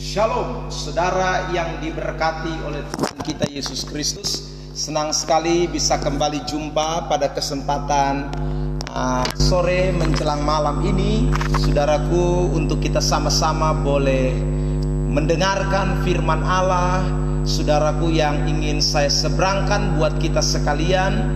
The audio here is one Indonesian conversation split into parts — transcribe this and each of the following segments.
Shalom, saudara yang diberkati oleh Tuhan kita Yesus Kristus. Senang sekali bisa kembali jumpa pada kesempatan sore menjelang malam ini, saudaraku, untuk kita sama-sama boleh mendengarkan firman Allah. Saudaraku yang ingin saya seberangkan buat kita sekalian,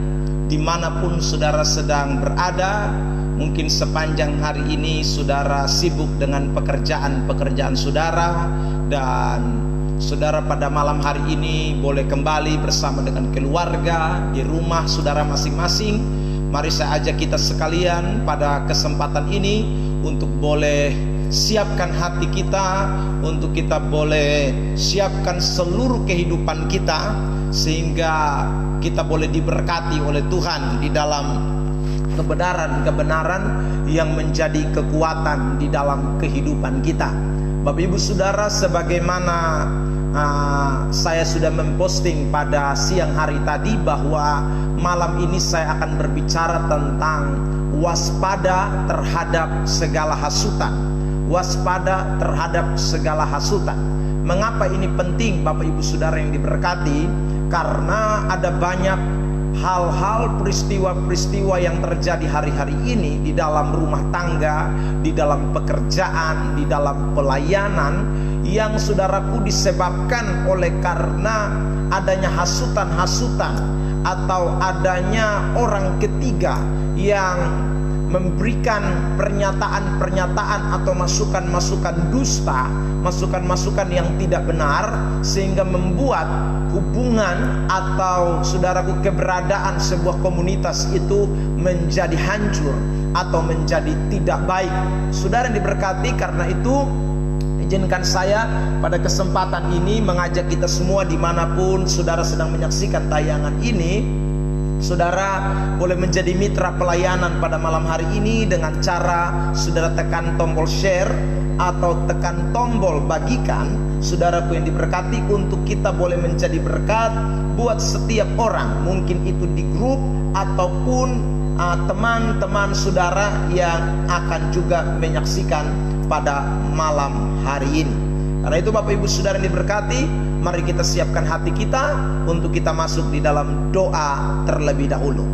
dimanapun saudara sedang berada. Mungkin sepanjang hari ini saudara sibuk dengan pekerjaan-pekerjaan saudara, dan saudara pada malam hari ini boleh kembali bersama dengan keluarga di rumah saudara masing-masing. Mari saya ajak kita sekalian pada kesempatan ini untuk boleh siapkan hati kita, untuk kita boleh siapkan seluruh kehidupan kita, sehingga kita boleh diberkati oleh Tuhan di dalam kebenaran-kebenaran yang menjadi kekuatan di dalam kehidupan kita. Bapak Ibu Saudara, sebagaimana saya sudah memposting pada siang hari tadi bahwa malam ini saya akan berbicara tentang waspada terhadap segala hasutan. Waspada terhadap segala hasutan. Mengapa ini penting, Bapak Ibu Saudara yang diberkati? Karena ada banyak hal-hal, peristiwa-peristiwa yang terjadi hari-hari ini di dalam rumah tangga, di dalam pekerjaan, di dalam pelayanan, yang saudaraku disebabkan oleh karena adanya hasutan-hasutan atau adanya orang ketiga yang memberikan pernyataan-pernyataan atau masukan-masukan dusta, masukan-masukan yang tidak benar, sehingga membuat hubungan atau saudaraku keberadaan sebuah komunitas itu menjadi hancur atau menjadi tidak baik. Saudara yang diberkati, karena itu izinkan saya pada kesempatan ini mengajak kita semua dimanapun saudara sedang menyaksikan tayangan ini, saudara boleh menjadi mitra pelayanan pada malam hari ini dengan cara saudara tekan tombol share atau tekan tombol bagikan. Saudaraku yang diberkati, untuk kita boleh menjadi berkat buat setiap orang, mungkin itu di grup ataupun teman-teman saudara yang akan juga menyaksikan pada malam hari ini. Karena itu Bapak Ibu Saudara yang diberkati, mari kita siapkan hati kita untuk kita masuk di dalam doa terlebih dahulu.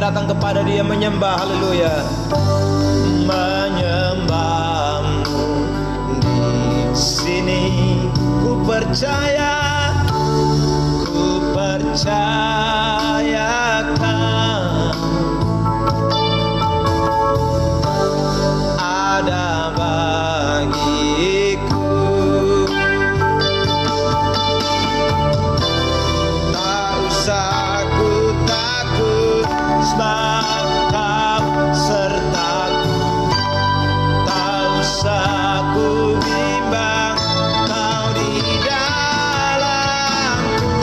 datang kepada Dia menyembah. Haleluya. Menyembahmu di sini, ku percayakan ada bagiku. Tak usah ku takut, sebab Kau sertaku. Tak usah ku bimbang, Kau di dalamku.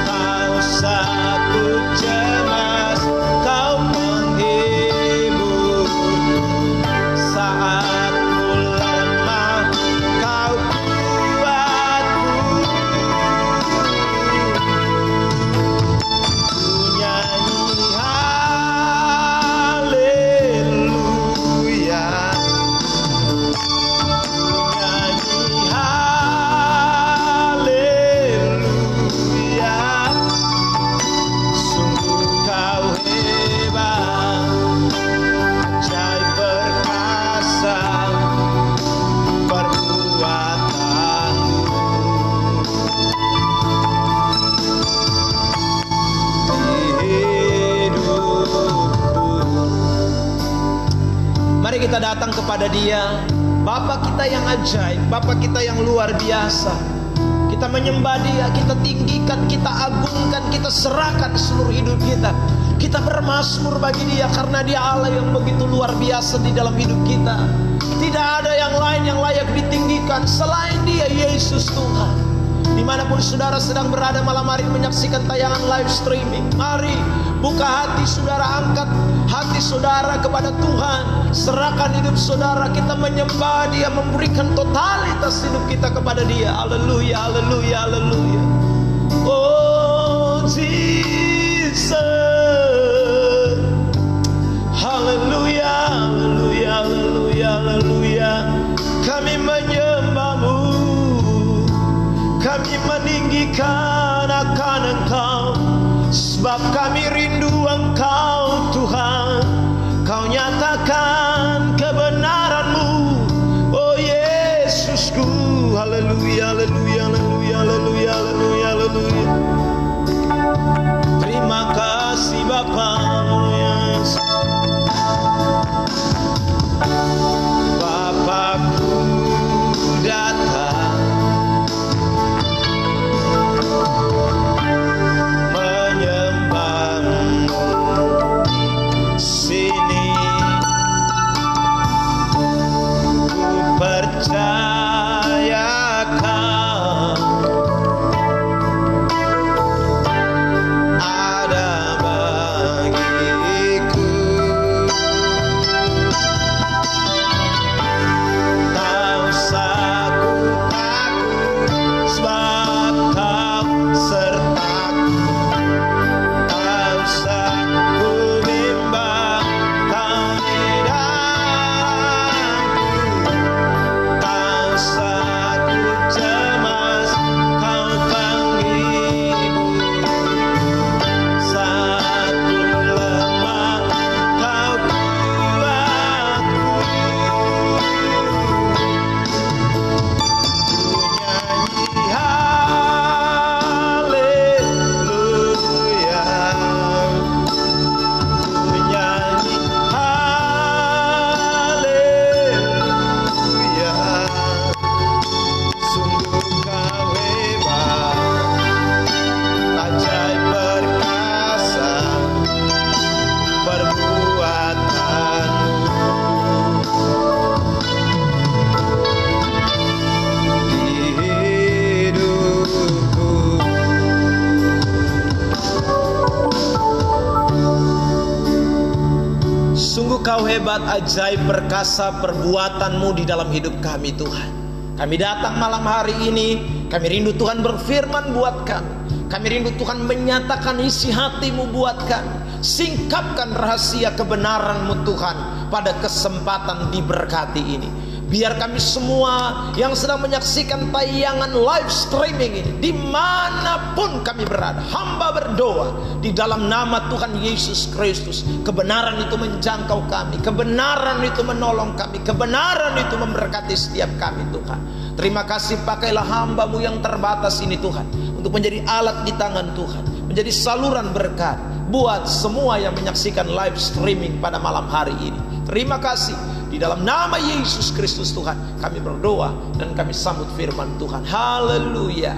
Tak usah ku cemas, Kau menghibur. Saat ku lemah, Kau kuatku. Ku nyanyi haleluya, ku nyanyi haleluya. Sungguh Kau hebat, ajaib perkasa perbuatanmu di hidupku. Mari kita datang kepada Dia, Bapa kita yang ajaib, Bapa kita yang luar biasa. Kita menyembah Dia, kita tinggikan, kita agungkan, kita serahkan seluruh hidup kita. Kita bermazmur bagi Dia karena Dia Allah yang begitu luar biasa di dalam hidup kita. Tidak ada yang lain yang layak ditinggikan selain Dia, Yesus Tuhan. Dimanapun saudara sedang berada malam hari menyaksikan tayangan live streaming, mari buka hati saudara, angkat hati saudara kepada Tuhan. Serahkan hidup saudara, kita menyembah Dia, memberikan totalitas hidup kita kepada Dia. Haleluya, haleluya, haleluya. Oh Jesus, haleluya, haleluya, haleluya, haleluya. Kami menyembah-Mu, kami meninggikan akan Engkau, sebab kami rindu Engkau Tuhan. Kau nyatakan kebenaran-Mu, oh Yesusku. Haleluya, haleluya, haleluya, haleluya, haleluya, haleluya. Terima kasih Bapa Yesus. Bapakku datang menyembah-Mu sini, ku percayakan ada bagiku. Tak usah ku takut, sebab Kau sertaku. Tak usah ku bimbang, Kau di dalamku. Tak usah ku cemas, Kau penghibur. Saat ku lemah, Kau kuatku. Ku nyanyi haleluya, ku nyanyi haleluya. Sungguh Kau hebat, ajaib perkasa perbuatanmu di hidupku. Sungguh Kau hebat, ajaib perkasa perbuatan-Mu di dalam hidup kami Tuhan. Kami datang malam hari ini, kami rindu Tuhan berfirman buat kami. Kami rindu Tuhan menyatakan isi hati-Mu buat kami. Singkapkan rahasia kebenaran-Mu Tuhan pada kesempatan diberkati ini. Biar kami semua yang sedang menyaksikan tayangan live streaming ini, dimanapun kami berada, hamba berdoa di dalam nama Tuhan Yesus Kristus, kebenaran itu menjangkau kami, kebenaran itu menolong kami, kebenaran itu memberkati setiap kami Tuhan. Terima kasih, pakailah hamba-Mu yang terbatas ini Tuhan, untuk menjadi alat di tangan Tuhan, menjadi saluran berkat buat semua yang menyaksikan live streaming pada malam hari ini. Terima kasih. Di dalam nama Yesus Kristus Tuhan kami berdoa dan kami sambut firman Tuhan. Haleluya.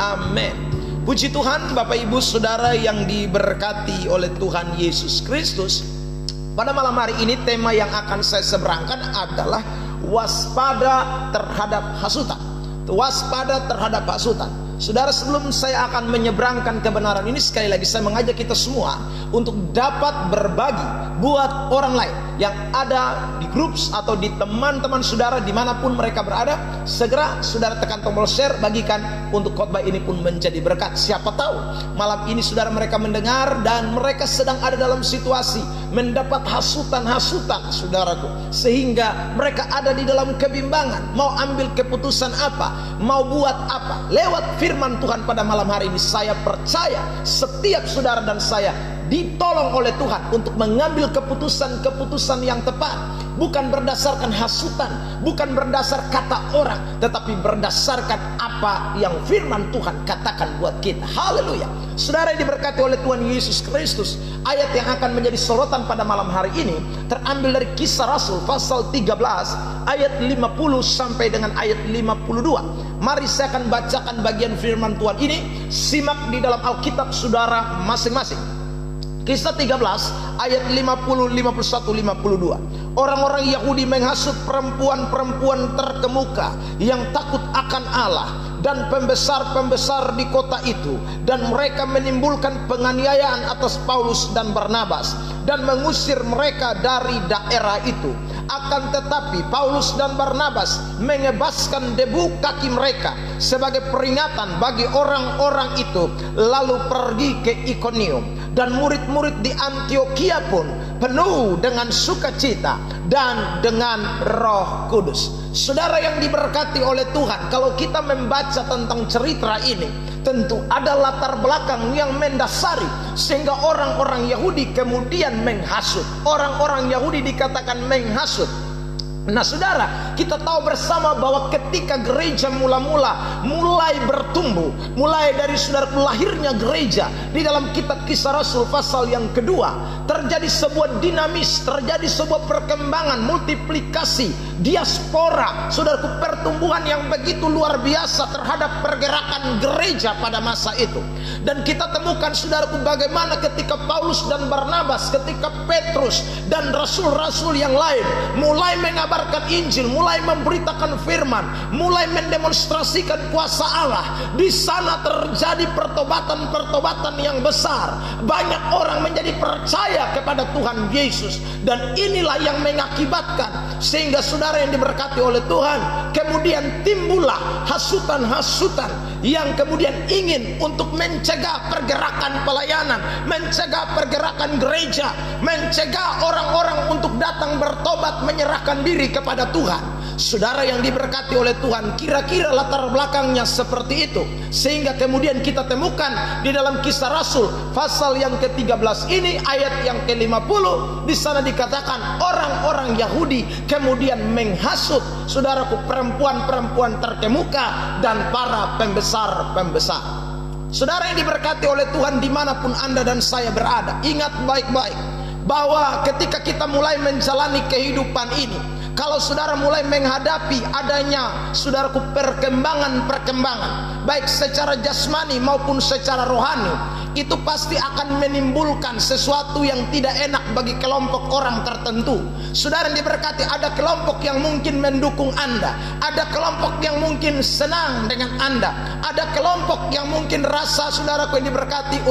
Amin. Puji Tuhan, Bapak Ibu Saudara yang diberkati oleh Tuhan Yesus Kristus. Pada malam hari ini tema yang akan saya seberangkan adalah waspada terhadap hasutan. Waspada terhadap hasutan. Saudara, sebelum saya akan menyeberangkan kebenaran ini, sekali lagi saya mengajak kita semua untuk dapat berbagi buat orang lain yang ada di grup atau di teman-teman saudara dimanapun mereka berada. Segera saudara tekan tombol share, bagikan untuk khotbah ini pun menjadi berkat. Siapa tahu malam ini saudara mereka mendengar dan mereka sedang ada dalam situasi mendapat hasutan-hasutan saudaraku, sehingga mereka ada di dalam kebimbangan, mau ambil keputusan apa, mau buat apa. Lewat firman Tuhan pada malam hari ini, saya percaya setiap saudara dan saya ditolong oleh Tuhan untuk mengambil keputusan-keputusan yang tepat, bukan berdasarkan hasutan, bukan berdasar kata orang, tetapi berdasarkan apa yang firman Tuhan katakan buat kita. Haleluya. Saudara yang diberkati oleh Tuhan Yesus Kristus, ayat yang akan menjadi sorotan pada malam hari ini terambil dari Kisah Rasul pasal 13 ayat 50 sampai dengan ayat 52. Mari saya akan bacakan bagian firman Tuhan ini. Simak di dalam Alkitab saudara masing-masing. Kisah 13 ayat 50, 51, 52. Orang-orang Yahudi menghasut perempuan-perempuan terkemuka yang takut akan Allah dan pembesar-pembesar di kota itu, dan mereka menimbulkan penganiayaan atas Paulus dan Barnabas dan mengusir mereka dari daerah itu. Akan tetapi Paulus dan Barnabas mengebaskan debu kaki mereka sebagai peringatan bagi orang-orang itu, lalu pergi ke Ikonium. Dan murid-murid di Antioquia pun penuh dengan sukacita dan dengan Roh Kudus. Saudara yang diberkati oleh Tuhan, kalau kita membaca tentang cerita ini, tentu ada latar belakang yang mendasari sehingga orang-orang Yahudi kemudian menghasut. Orang-orang Yahudi dikatakan menghasut. Nah saudara, kita tahu bersama bahwa ketika gereja mulai bertumbuh, mulai dari saudara lahirnya gereja, di dalam kitab Kisah Rasul pasal yang kedua, terjadi sebuah dinamis, terjadi sebuah perkembangan, multiplikasi, diaspora, saudaraku, pertumbuhan yang begitu luar biasa terhadap pergerakan gereja pada masa itu. Dan kita temukan saudaraku bagaimana ketika Paulus dan Barnabas, ketika Petrus dan rasul-rasul yang lain mulai mengabarkan Injil, mulai memberitakan firman, mulai mendemonstrasikan kuasa Allah. Di sana terjadi pertobatan-pertobatan yang besar. Banyak orang menjadi percaya kepada Tuhan Yesus. Dan inilah yang mengakibatkan sehingga saudara yang diberkati oleh Tuhan, kemudian timbullah hasutan-hasutan yang kemudian ingin untuk mencegah pergerakan pelayanan, mencegah pergerakan gereja, mencegah orang-orang untuk datang bertobat, menyerahkan diri kepada Tuhan. Saudara yang diberkati oleh Tuhan, kira-kira latar belakangnya seperti itu, sehingga kemudian kita temukan di dalam Kisah Rasul pasal yang ke-13 ini ayat yang ke-50, di sana dikatakan orang-orang Yahudi kemudian menghasut saudaraku perempuan-perempuan terkemuka dan para pembesar-pembesar. Saudara yang diberkati oleh Tuhan, dimanapun Anda dan saya berada, ingat baik-baik bahwa ketika kita mulai menjalani kehidupan ini, kalau saudara mulai menghadapi adanya saudaraku perkembangan, baik secara jasmani maupun secara rohani, itu pasti akan menimbulkan sesuatu yang tidak enak bagi kelompok orang tertentu. Saudara yang diberkati, ada kelompok yang mungkin mendukung Anda, ada kelompok yang mungkin senang dengan Anda, ada kelompok yang mungkin rasa saudaraku yang diberkati,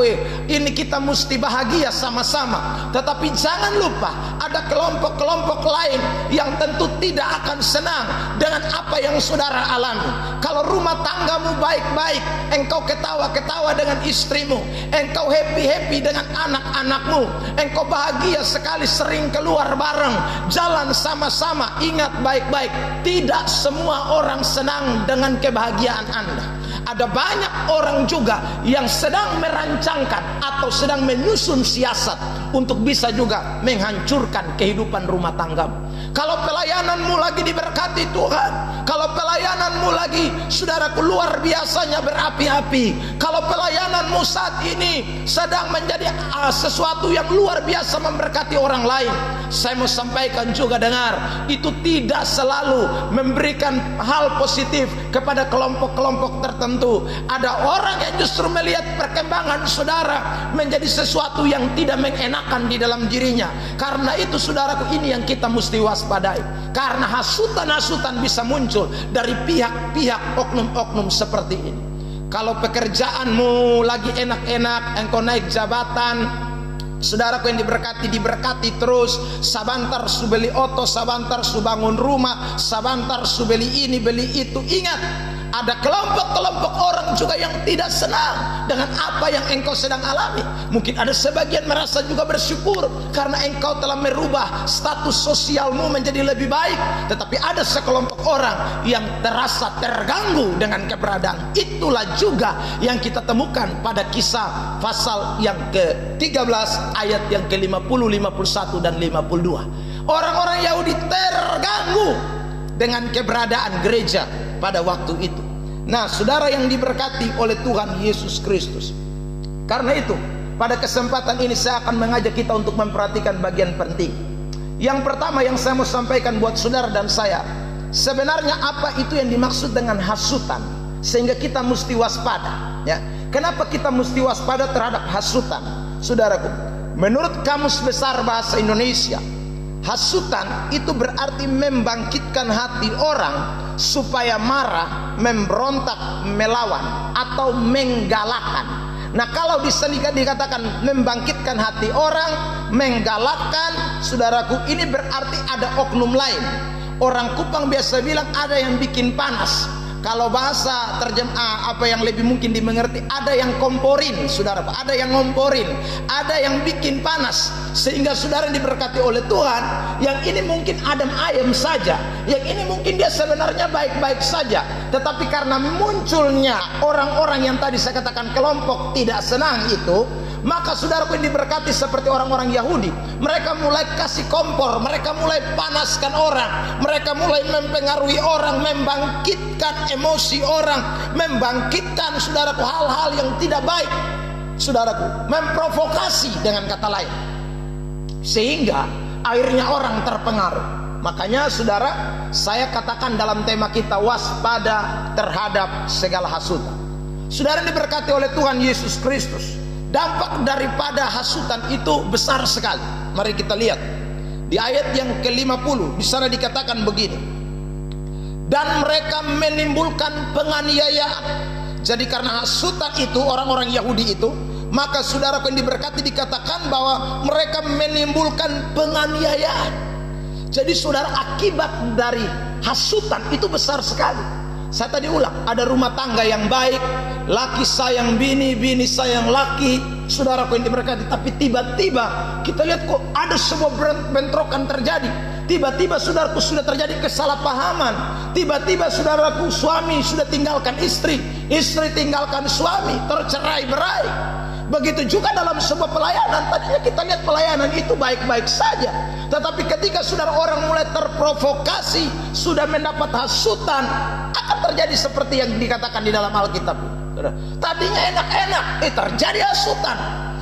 ini kita mesti bahagia sama-sama. Tetapi jangan lupa, ada kelompok-kelompok lain yang tentu tidak akan senang dengan apa yang saudara alami. Kalau rumah tanggamu baik, baik-baik, engkau ketawa-ketawa dengan istrimu, engkau happy-happy dengan anak-anakmu, engkau bahagia sekali sering keluar bareng, jalan sama-sama. Ingat baik-baik, tidak semua orang senang dengan kebahagiaan Anda. Ada banyak orang juga yang sedang merancangkan atau sedang menyusun siasat untuk bisa juga menghancurkan kehidupan rumah tanggamu. Kalau pelayananmu lagi diberkati Tuhan, kalau pelayananmu lagi, saudaraku, luar biasanya berapi-api, kalau pelayananmu saat ini sedang menjadi sesuatu yang luar biasa memberkati orang lain, saya mau sampaikan juga, dengar, itu tidak selalu memberikan hal positif kepada kelompok-kelompok tertentu. Ada orang yang justru melihat perkembangan saudara menjadi sesuatu yang tidak mengenakan di dalam dirinya. Karena itu saudaraku, ini yang kita mesti waspadai, karena hasutan-hasutan bisa muncul dari pihak-pihak oknum-oknum seperti ini. Kalau pekerjaanmu lagi enak-enak, engkau naik jabatan, saudaraku yang diberkati terus, sabantar su beli oto, sabantar su bangun rumah, sabantar su beli ini beli itu. Ingat, ada kelompok-kelompok orang juga yang tidak senang dengan apa yang engkau sedang alami. Mungkin ada sebagian merasa juga bersyukur karena engkau telah merubah status sosialmu menjadi lebih baik. Tetapi ada sekelompok orang yang terasa terganggu dengan keberadaan. Itulah juga yang kita temukan pada Kisah pasal yang ke-13 ayat yang ke-50, 51 dan 52. Orang-orang Yahudi terganggu dengan keberadaan gereja pada waktu itu. Nah, saudara yang diberkati oleh Tuhan Yesus Kristus, karena itu pada kesempatan ini saya akan mengajak kita untuk memperhatikan bagian penting. Yang pertama yang saya mau sampaikan buat saudara dan saya, sebenarnya apa itu yang dimaksud dengan hasutan, sehingga kita mesti waspada, ya. Kenapa kita mesti waspada terhadap hasutan? Saudaraku, menurut Kamus Besar Bahasa Indonesia, hasutan itu berarti membangkitkan hati orang supaya marah, memberontak, melawan, atau menggalakkan. Nah, kalau di sini dikatakan membangkitkan hati orang, menggalakkan, saudaraku, ini berarti ada oknum lain. Orang Kupang biasa bilang ada yang bikin panas. Kalau bahasa terjemah apa yang lebih mungkin dimengerti, ada yang komporin, saudara, ada yang ngomporin, ada yang bikin panas. Sehingga saudara diberkati oleh Tuhan, yang ini mungkin adem ayem saja, yang ini mungkin dia sebenarnya baik-baik saja, tetapi karena munculnya orang-orang yang tadi saya katakan kelompok tidak senang itu, maka saudaraku yang diberkati seperti orang-orang Yahudi, mereka mulai kasih kompor, mereka mulai panaskan orang, mereka mulai mempengaruhi orang, membangkitkan emosi orang, membangkitkan, saudaraku, hal-hal yang tidak baik, saudaraku, memprovokasi dengan kata lain, sehingga akhirnya orang terpengaruh. Makanya saudara, saya katakan dalam tema kita, waspada terhadap segala hasutan. Saudara diberkati oleh Tuhan Yesus Kristus, dampak daripada hasutan itu besar sekali. Mari kita lihat di ayat yang ke-50, di sana dikatakan begini, dan mereka menimbulkan penganiayaan. Jadi karena hasutan itu orang-orang Yahudi itu, maka saudara yang diberkati dikatakan bahwa mereka menimbulkan penganiayaan. Jadi saudara, akibat dari hasutan itu besar sekali. Saya tadi ulang, ada rumah tangga yang baik, laki sayang bini, bini sayang laki, saudaraku yang diberkati. Tapi tiba-tiba kita lihat kok ada sebuah bentrokan terjadi. Tiba-tiba saudaraku sudah terjadi kesalahpahaman. Tiba-tiba saudaraku suami sudah tinggalkan istri, istri tinggalkan suami, tercerai-berai. Begitu juga dalam sebuah pelayanan. Tadinya kita lihat pelayanan itu baik-baik saja, tetapi ketika saudara orang mulai terprovokasi, sudah mendapat hasutan, akan terjadi seperti yang dikatakan di dalam Alkitab. Tadinya enak-enak, terjadi hasutan,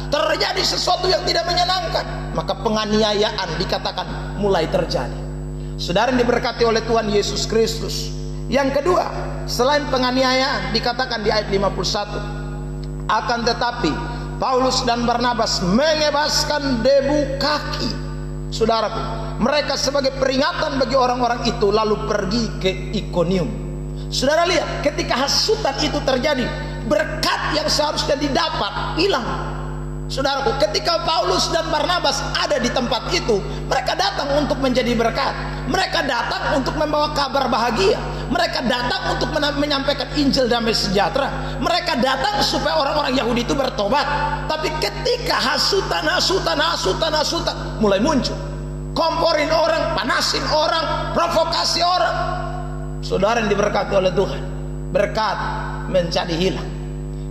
terjadi sesuatu yang tidak menyenangkan, maka penganiayaan dikatakan mulai terjadi. Saudara yang diberkati oleh Tuhan Yesus Kristus, yang kedua, selain penganiayaan, dikatakan di ayat 51, akan tetapi Paulus dan Barnabas mengebaskan debu kaki saudaraku mereka sebagai peringatan bagi orang-orang itu, lalu pergi ke Ikonium. Saudara lihat, ketika hasutan itu terjadi, berkat yang seharusnya didapat hilang. Saudaraku, ketika Paulus dan Barnabas ada di tempat itu, mereka datang untuk menjadi berkat, mereka datang untuk membawa kabar bahagia, Mereka datang untuk menyampaikan Injil damai sejahtera. Mereka datang supaya orang-orang Yahudi itu bertobat. Tapi ketika hasutan mulai muncul, komporin orang, panasin orang, provokasi orang, saudara yang diberkati oleh Tuhan, berkat menjadi hilang.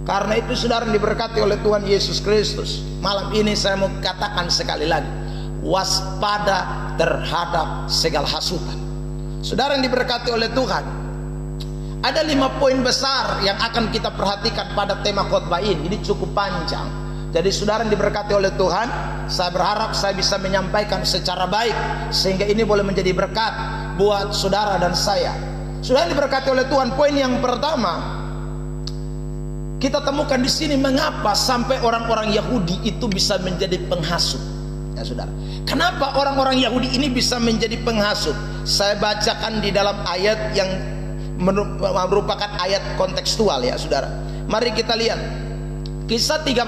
Karena itu saudara yang diberkati oleh Tuhan Yesus Kristus, malam ini saya mau katakan sekali lagi, waspada terhadap segala hasutan. Saudara yang diberkati oleh Tuhan, ada 5 poin besar yang akan kita perhatikan pada tema khotbah ini. Ini cukup panjang. Jadi saudara yang diberkati oleh Tuhan, saya berharap saya bisa menyampaikan secara baik sehingga ini boleh menjadi berkat buat saudara dan saya. Saudara yang diberkati oleh Tuhan, poin yang pertama kita temukan di sini, mengapa sampai orang-orang Yahudi itu bisa menjadi penghasut. Ya saudara, kenapa orang-orang Yahudi ini bisa menjadi penghasut? Saya bacakan di dalam ayat yang merupakan ayat kontekstual ya saudara. Mari kita lihat Kisah 13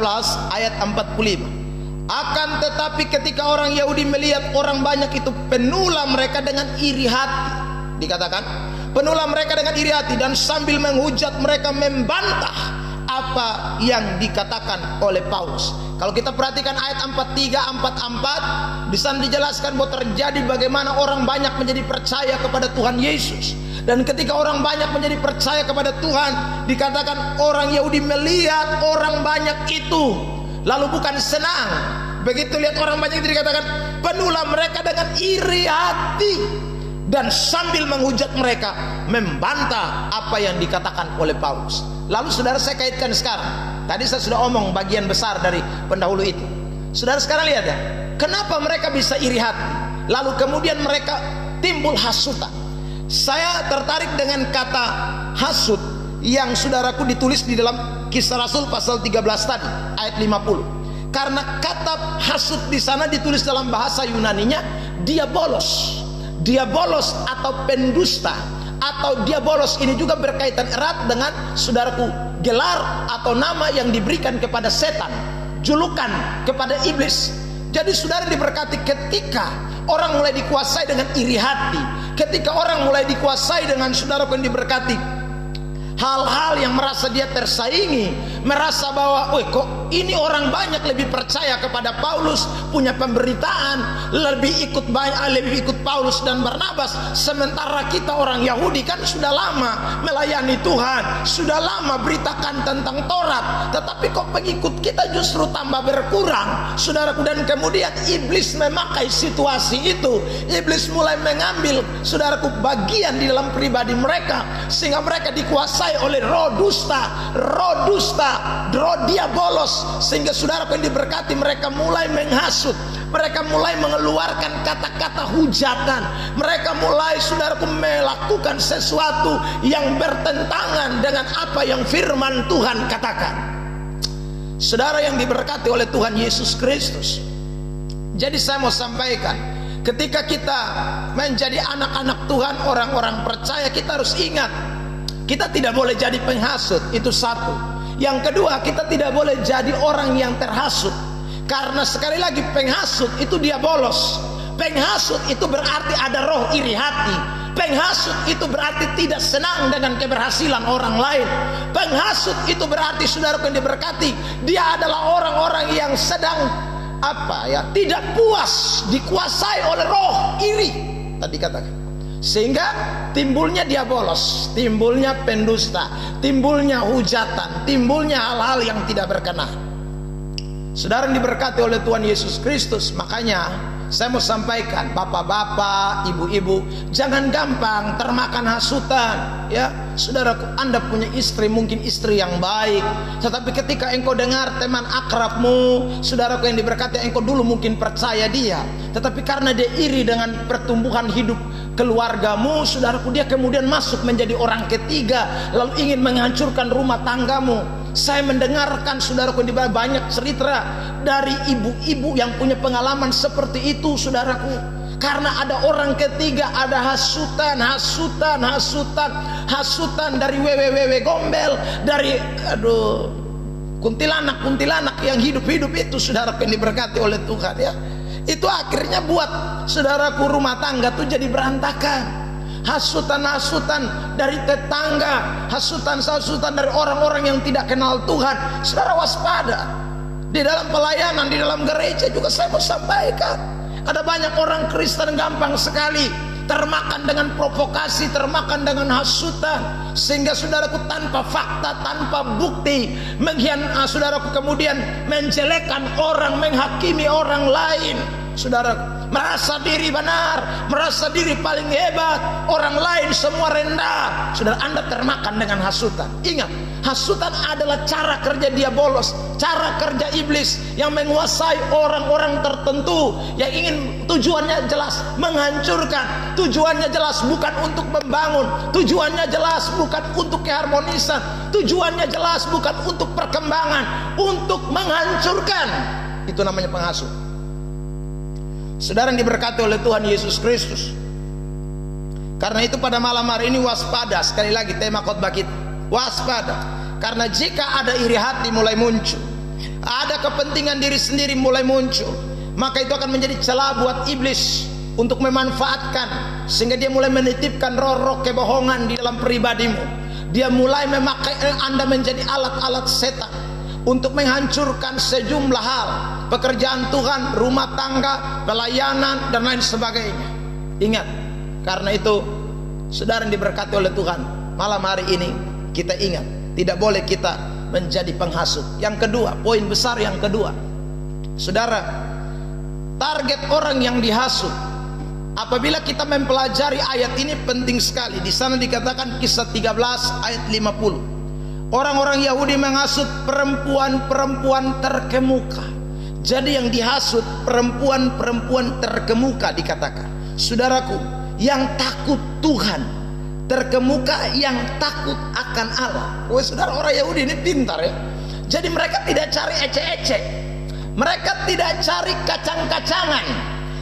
ayat 45. Akan tetapi ketika orang Yahudi melihat orang banyak itu, penuhlah mereka dengan iri hati. Dikatakan penuhlah mereka dengan iri hati, dan sambil menghujat mereka membantah apa yang dikatakan oleh Paulus. Kalau kita perhatikan ayat 43-44, di sana dijelaskan bahwa terjadi bagaimana orang banyak menjadi percaya kepada Tuhan Yesus. Dan ketika orang banyak menjadi percaya kepada Tuhan, dikatakan orang Yahudi melihat orang banyak itu, lalu bukan senang. Begitu lihat orang banyak itu, dikatakan penuhlah mereka dengan iri hati, dan sambil menghujat mereka membantah apa yang dikatakan oleh Paulus. Lalu saudara, saya kaitkan sekarang. Tadi saya sudah omong bagian besar dari pendahulu itu. Saudara sekarang lihat ya, kenapa mereka bisa iri hati, lalu kemudian mereka timbul hasutan. Saya tertarik dengan kata hasut yang saudaraku ditulis di dalam Kisah Rasul pasal 13 tadi ayat 50. Karena kata hasut di sana ditulis dalam bahasa Yunaninya diabolos. Diabolos atau pendusta, atau diabolos ini juga berkaitan erat dengan saudaraku gelar atau nama yang diberikan kepada setan, julukan kepada iblis. Jadi saudara diberkati, ketika orang mulai dikuasai dengan iri hati, ketika orang mulai dikuasai dengan saudaraku yang diberkati hal-hal yang merasa dia tersaingi, merasa bahwa kok ini orang banyak lebih percaya kepada Paulus, punya pemberitaan, lebih ikut Paulus dan Barnabas, sementara kita orang Yahudi kan sudah lama melayani Tuhan, sudah lama beritakan tentang Taurat, tetapi kok pengikut kita justru tambah berkurang, saudaraku. Dan kemudian iblis memakai situasi itu, iblis mulai mengambil saudaraku bagian di dalam pribadi mereka, sehingga mereka dikuasai oleh roh dusta, roh diabolos, sehingga saudara yang diberkati mereka mulai menghasut, mereka mulai mengeluarkan kata-kata hujatan, mereka mulai saudaraku melakukan sesuatu yang bertentangan dengan apa yang firman Tuhan katakan. Saudara yang diberkati oleh Tuhan Yesus Kristus, jadi saya mau sampaikan, ketika kita menjadi anak-anak Tuhan, orang-orang percaya, kita harus ingat, kita tidak boleh jadi penghasut, itu satu. Yang kedua, kita tidak boleh jadi orang yang terhasut. Karena sekali lagi, penghasut itu diabolos. Penghasut itu berarti ada roh iri hati. Penghasut itu berarti tidak senang dengan keberhasilan orang lain. Penghasut itu berarti saudara yang diberkati, dia adalah orang-orang yang sedang tidak puas, dikuasai oleh roh iri tadi katakan. Sehingga timbulnya diabolos, timbulnya pendusta, timbulnya hujatan, timbulnya hal-hal yang tidak berkenan. Saudara yang diberkati oleh Tuhan Yesus Kristus, makanya saya mau sampaikan, bapak-bapak, ibu-ibu, jangan gampang termakan hasutan. Ya, saudaraku, Anda punya istri, mungkin istri yang baik, tetapi ketika engkau dengar teman akrabmu, saudaraku yang diberkati, engkau dulu mungkin percaya dia, tetapi karena dia iri dengan pertumbuhan hidup keluargamu, saudaraku, dia kemudian masuk menjadi orang ketiga, lalu ingin menghancurkan rumah tanggamu. Saya mendengarkan saudaraku di banyak cerita dari ibu-ibu yang punya pengalaman seperti itu, saudaraku. Karena ada orang ketiga, ada hasutan dari wewe gombel, dari kuntilanak yang hidup itu, saudaraku yang diberkati oleh Tuhan ya. Itu akhirnya buat saudaraku rumah tangga tuh jadi berantakan. hasutan-hasutan dari tetangga, hasutan-hasutan dari orang-orang yang tidak kenal Tuhan. Saudara waspada. Di dalam pelayanan, di dalam gereja juga saya mau sampaikan, ada banyak orang Kristen gampang sekali termakan dengan provokasi, termakan dengan hasutan, sehingga saudaraku tanpa fakta, tanpa bukti saudaraku kemudian menjelekkan orang, menghakimi orang lain. Saudara merasa diri benar, merasa diri paling hebat, orang lain semua rendah. Saudara, Anda termakan dengan hasutan. Ingat, hasutan adalah cara kerja diabolos, cara kerja iblis yang menguasai orang-orang tertentu yang ingin tujuannya jelas menghancurkan, tujuannya jelas bukan untuk membangun, tujuannya jelas bukan untuk keharmonisan, tujuannya jelas bukan untuk perkembangan, untuk menghancurkan. Itu namanya penghasut. Saudara yang diberkati oleh Tuhan Yesus Kristus, karena itu pada malam hari ini waspada. Sekali lagi tema khotbah kita, waspada. Karena jika ada iri hati mulai muncul, ada kepentingan diri sendiri mulai muncul, maka itu akan menjadi celah buat iblis untuk memanfaatkan, sehingga dia mulai menitipkan roh-roh kebohongan di dalam pribadimu. Dia mulai memakai Anda menjadi alat-alat setan untuk menghancurkan sejumlah hal, pekerjaan Tuhan, rumah tangga, pelayanan, dan lain sebagainya. Ingat, karena itu saudara yang diberkati oleh Tuhan, malam hari ini kita ingat, tidak boleh kita menjadi penghasut. Yang kedua, poin besar yang kedua, saudara, target orang yang dihasut. Apabila kita mempelajari ayat ini penting sekali. Di sana dikatakan Kisah 13 ayat 50. Orang-orang Yahudi menghasut perempuan-perempuan terkemuka. Jadi yang dihasut perempuan-perempuan terkemuka dikatakan. Saudaraku, yang takut Tuhan, terkemuka yang takut akan Allah. Saudara, orang Yahudi ini pintar ya. Jadi mereka tidak cari ecek-ecek, mereka tidak cari kacang-kacangan.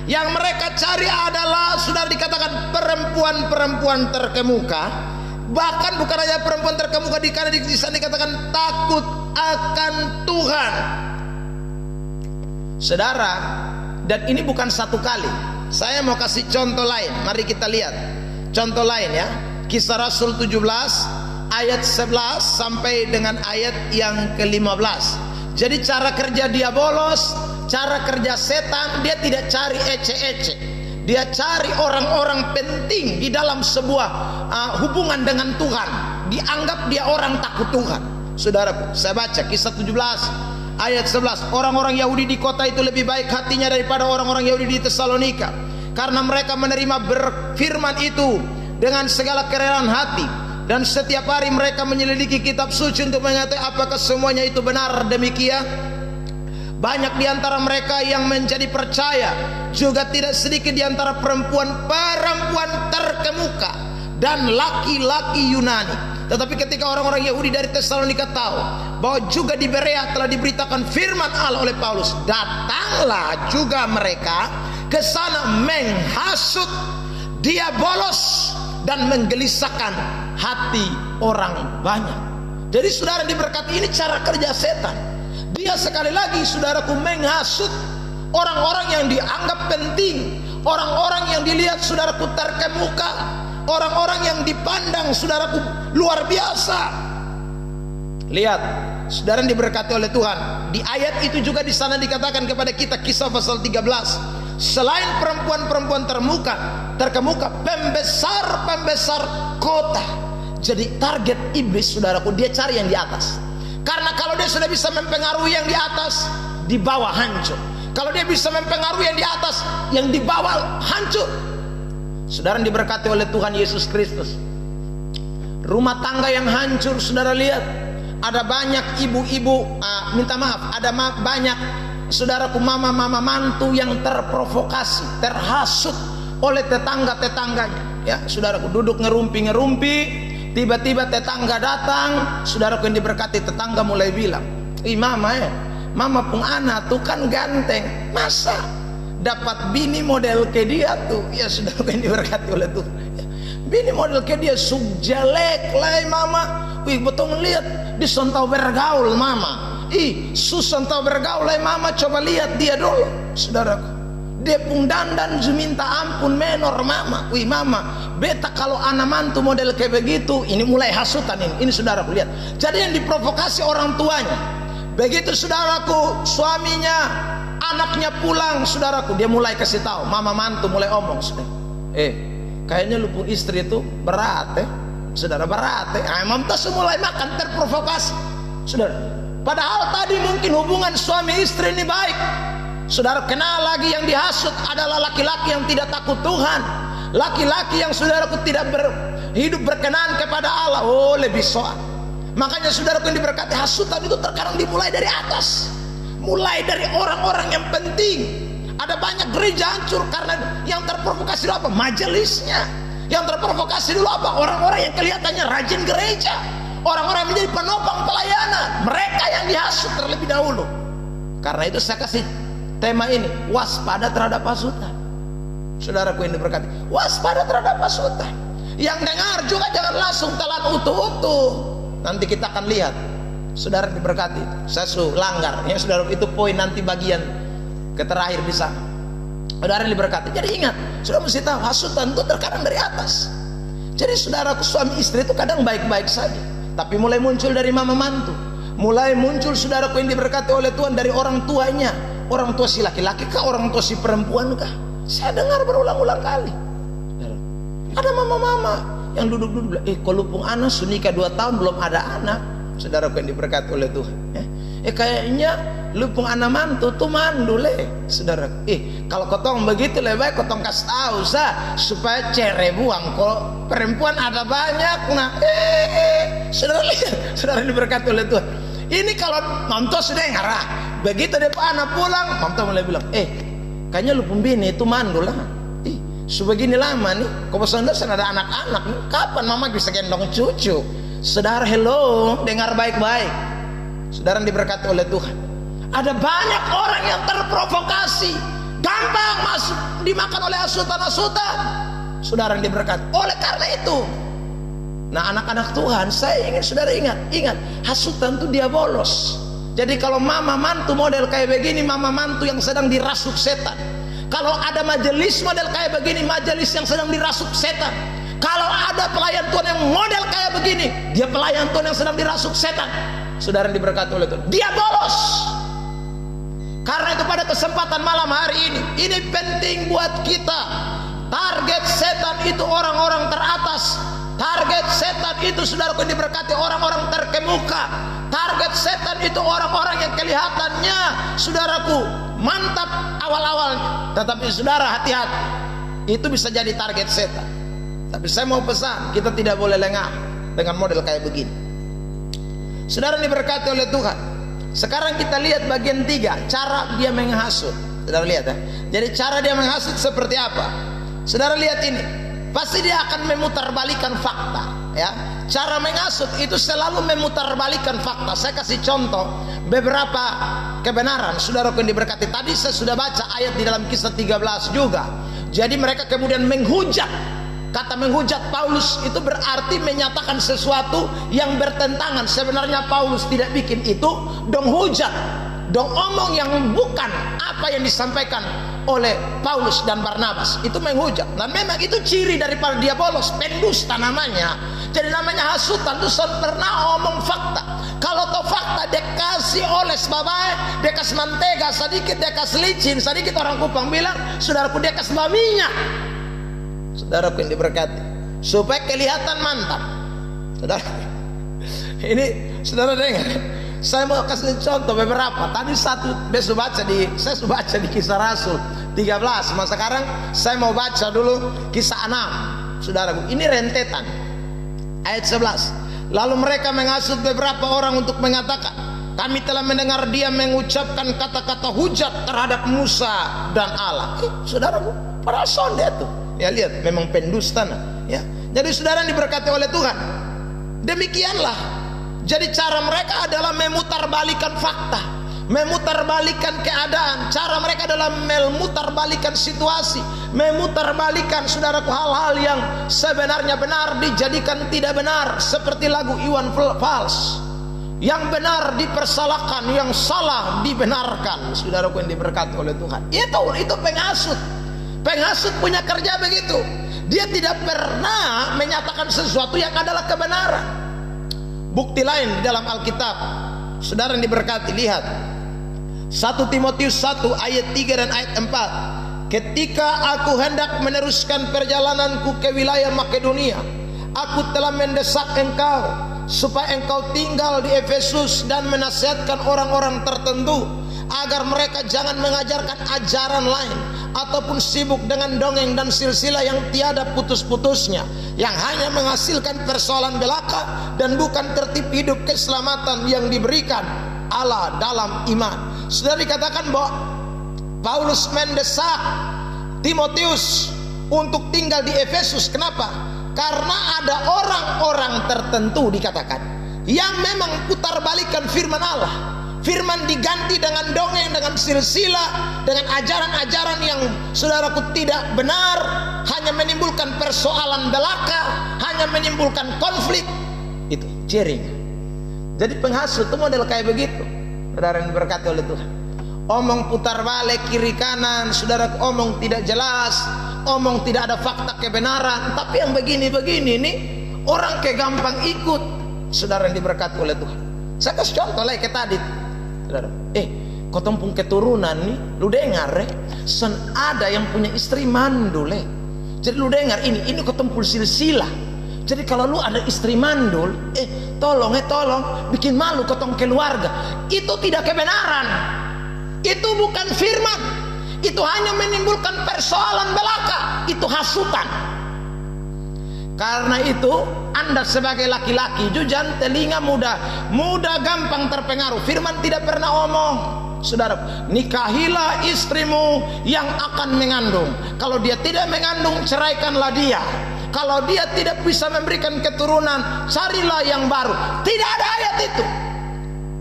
Yang mereka cari adalah, saudara, dikatakan perempuan-perempuan terkemuka. Bahkan bukan hanya perempuan terkemuka, di sana dikatakan takut akan Tuhan. Saudara, dan ini bukan satu kali. Saya mau kasih contoh lain. Mari kita lihat contoh lain ya. Kisah Rasul 17 ayat 11 sampai dengan ayat yang ke-15. Jadi cara kerja diabolos, cara kerja setan, dia tidak cari ecek-ecek. Dia cari orang-orang penting di dalam sebuah hubungan dengan Tuhan. Dianggap dia orang takut Tuhan. Saudaraku, saya baca Kisah 17 ayat 11. Orang-orang Yahudi di kota itu lebih baik hatinya daripada orang-orang Yahudi di Tesalonika, karena mereka menerima firman itu dengan segala kerelaan hati, dan setiap hari mereka menyelidiki kitab suci untuk mengetahui apakah semuanya itu benar demikian. Banyak di antara mereka yang menjadi percaya, juga tidak sedikit di antara perempuan-perempuan terkemuka dan laki-laki Yunani. Tetapi ketika orang-orang Yahudi dari Tesalonika tahu bahwa juga di Berea telah diberitakan firman Allah oleh Paulus, datanglah juga mereka ke sana menghasut, diabolos, dan menggelisahkan hati orang banyak. Jadi saudara diberkati, ini cara kerja setan. Dia sekali lagi, saudaraku, menghasut orang-orang yang dianggap penting, orang-orang yang dilihat, saudaraku, terkemuka, orang-orang yang dipandang, saudaraku, luar biasa. Lihat, saudara yang diberkati oleh Tuhan, di ayat itu juga di sana dikatakan kepada kita, Kisah pasal 13, selain perempuan-perempuan terkemuka, pembesar-pembesar kota. Jadi target iblis, saudaraku, dia cari yang di atas. Karena kalau dia sudah bisa mempengaruhi yang di atas, di bawah hancur. Kalau dia bisa mempengaruhi yang di atas, yang di bawah hancur. Saudara yang diberkati oleh Tuhan Yesus Kristus, rumah tangga yang hancur, saudara lihat. Ada banyak ibu-ibu, ada banyak, saudaraku, mama-mama mantu yang terprovokasi, terhasut oleh tetangga-tetangganya. Ya, saudaraku, duduk ngerumpi-ngerumpi. Tiba-tiba tetangga datang, saudaraku yang diberkati, tetangga mulai bilang, mama pun anak tuh kan ganteng, masa dapat bini model ke dia tuh. Ya saudaraku yang diberkati oleh Tuhan, bini model ke dia jelek lah mama. Wih, betul lihat disontau bergaul mama. Susah tahu bergaul lah mama, coba lihat dia dulu, saudaraku. Depung dandan ju minta ampun menor mama. Wih mama, beta kalau anak mantu model kayak begitu, ini mulai hasutan ini saudaraku lihat. Jadi yang diprovokasi orang tuanya. Begitu saudaraku, suaminya, anaknya pulang, saudaraku, dia mulai kasih tahu, mama mantu mulai omong, kayaknya lu pun istri itu berat saudara, berat Imam tas mulai makan, terprovokasi, saudara. Padahal tadi mungkin hubungan suami istri ini baik. Saudara, kenal lagi yang dihasut adalah laki-laki yang tidak takut Tuhan, laki-laki yang saudaraku tidak hidup berkenan kepada Allah. Oh, lebih soal. Makanya saudaraku yang diberkati, hasutan itu terkadang dimulai dari atas, mulai dari orang-orang yang penting. Ada banyak gereja hancur karena yang terprovokasi dulu apa? Majelisnya. Yang terprovokasi dulu apa? Orang-orang yang kelihatannya rajin gereja, orang-orang yang menjadi penopang pelayanan, mereka yang dihasut terlebih dahulu. Karena itu saya kasih tema ini, waspada terhadap hasutan. Saudaraku yang diberkati, waspada terhadap hasutan. Yang dengar juga jangan langsung telan utuh-utuh. Nanti kita akan lihat, saudara diberkati, saya langgar ya saudara, itu poin nanti bagian terakhir di sana. Saudara diberkati. Jadi ingat, saudara mesti tahu hasutan itu terkadang dari atas. Jadi saudaraku, suami istri itu kadang baik-baik saja, tapi mulai muncul dari mama mantu, mulai muncul saudaraku yang diberkati oleh Tuhan dari orang tuanya. Orang tua si laki-laki kah, orang tua si perempuan kah? Saya dengar berulang-ulang kali. Ada mama-mama yang duduk-duduk, kalau pun anak sudah nikah 2 tahun belum ada anak. Saudaraku yang diberkati oleh Tuhan, kayaknya lupung anak mantu tuh mandul saudara. Kalau kotong begitu lebih baik kotong kasih tahu supaya cere buang. Kalau perempuan ada banyak, nah saudara lihat, saudara diberkati oleh Tuhan. Ini kalau nonton sudah ngarah. Begitu dia anak pulang, nonton mulai bilang, kayaknya lu pembini itu mandul lah. Sebegini lama nih, kok bosan ada anak-anak nih, kapan mama bisa gendong cucu? Saudara, hello, dengar baik-baik. Saudara diberkati oleh Tuhan. Ada banyak orang yang terprovokasi, gampang masuk dimakan oleh hasutan-hasutan. Saudara yang diberkati. Oleh karena itu, nah anak-anak Tuhan, saya ingin saudara ingat, hasutan itu dia bolos. Jadi kalau mama mantu model kayak begini, mama mantu yang sedang dirasuk setan. Kalau ada majelis model kayak begini, majelis yang sedang dirasuk setan. Kalau ada pelayan Tuhan yang model kayak begini, dia pelayan Tuhan yang sedang dirasuk setan. Saudara yang diberkati oleh Tuhan, dia bolos. Karena itu pada kesempatan malam hari ini penting buat kita. Target setan itu orang-orang teratas. Target setan itu saudaraku diberkati orang-orang terkemuka. Target setan itu orang-orang yang kelihatannya saudaraku mantap awal-awalnya, tetapi saudara hati-hati, itu bisa jadi target setan. Tapi saya mau pesan, kita tidak boleh lengah dengan model kayak begini. Saudara diberkati oleh Tuhan. Sekarang kita lihat bagian 3, cara dia menghasut. Saudara lihat ya. Jadi cara dia menghasut seperti apa? Saudara lihat ini. Pasti dia akan memutarbalikkan fakta, ya. Cara menghasut itu selalu memutarbalikkan fakta. Saya kasih contoh beberapa kebenaran, saudara yang diberkati. Tadi saya sudah baca ayat di dalam Kisah 13 juga. Jadi mereka kemudian menghujat. Kata menghujat Paulus itu berarti menyatakan sesuatu yang bertentangan. Sebenarnya Paulus tidak bikin itu, dong hujat, dong omong yang bukan apa yang disampaikan oleh Paulus dan Barnabas. Itu menghujat. Dan memang itu ciri daripada dia bolos, pendusta namanya. Jadi namanya hasutan itu pernah omong fakta. Kalau tahu fakta dia kasih oles babai, dia kasih mantega sedikit, dia kasih licin sedikit. Orang Kupang bilang, saudaraku dia kasih minyak. Saudaraku yang diberkati, supaya kelihatan mantap. Saudara, ini saudara dengar, saya mau kasih contoh beberapa. Tadi saya sudah baca di Kisah Rasul 13. Masa sekarang saya mau baca dulu Kisah 6. Saudaraku, ini rentetan ayat 11. Lalu mereka menghasut beberapa orang untuk mengatakan, kami telah mendengar dia mengucapkan kata-kata hujat terhadap Musa dan Allah. Saudaraku, padahal sonde tuh. Ya lihat, memang pendusta ya. Jadi saudara diberkati oleh Tuhan. Demikianlah. Jadi cara mereka adalah memutarbalikkan fakta, memutarbalikkan keadaan. Cara mereka adalah memutarbalikkan situasi, memutarbalikkan saudaraku hal-hal yang sebenarnya benar dijadikan tidak benar. Seperti lagu Iwan Fals. Yang benar dipersalahkan, yang salah dibenarkan. Saudaraku yang diberkati oleh Tuhan. Itu penghasut. Penghasut punya kerja begitu. Dia tidak pernah menyatakan sesuatu yang adalah kebenaran. Bukti lain di dalam Alkitab, saudara yang diberkati, lihat 1 Timotius 1 ayat 3 dan ayat 4. Ketika aku hendak meneruskan perjalananku ke wilayah Makedonia, aku telah mendesak engkau supaya engkau tinggal di Efesus dan menasihatkan orang-orang tertentu agar mereka jangan mengajarkan ajaran lain ataupun sibuk dengan dongeng dan silsilah yang tiada putus-putusnya, yang hanya menghasilkan persoalan belaka dan bukan tertib hidup keselamatan yang diberikan Allah dalam iman. Sudah dikatakan bahwa Paulus mendesak Timotius untuk tinggal di Efesus. Kenapa? Karena ada orang-orang tertentu, dikatakan, yang memang putar balikan firman Allah. Firman diganti dengan dongeng, dengan silsilah, dengan ajaran-ajaran yang saudaraku tidak benar, hanya menimbulkan persoalan belaka, hanya menimbulkan konflik. Itu jaring. Jadi penghasut itu model kayak begitu. Saudara yang diberkati oleh Tuhan. Omong putar balik kiri kanan, saudaraku, omong tidak jelas, omong tidak ada fakta kebenaran. Tapi yang begini-begini nih orang kayak gampang ikut. Saudara yang diberkati oleh Tuhan. Saya kasih contoh lah kayak tadi. Saudara, kau pun keturunan nih, lu dengar ada yang punya istri mandul. Jadi lu dengar ini kau tempul silsilah. Jadi kalau lu ada istri mandul, tolong bikin malu kotong keluarga. Itu tidak kebenaran. Itu bukan firman. Itu hanya menimbulkan persoalan belaka. Itu hasutan. Karena itu Anda sebagai laki-laki, jangan telinga mudah gampang terpengaruh. Firman tidak pernah omong, saudara, nikahilah istrimu yang akan mengandung. Kalau dia tidak mengandung, ceraikanlah dia. Kalau dia tidak bisa memberikan keturunan, carilah yang baru. Tidak ada ayat itu.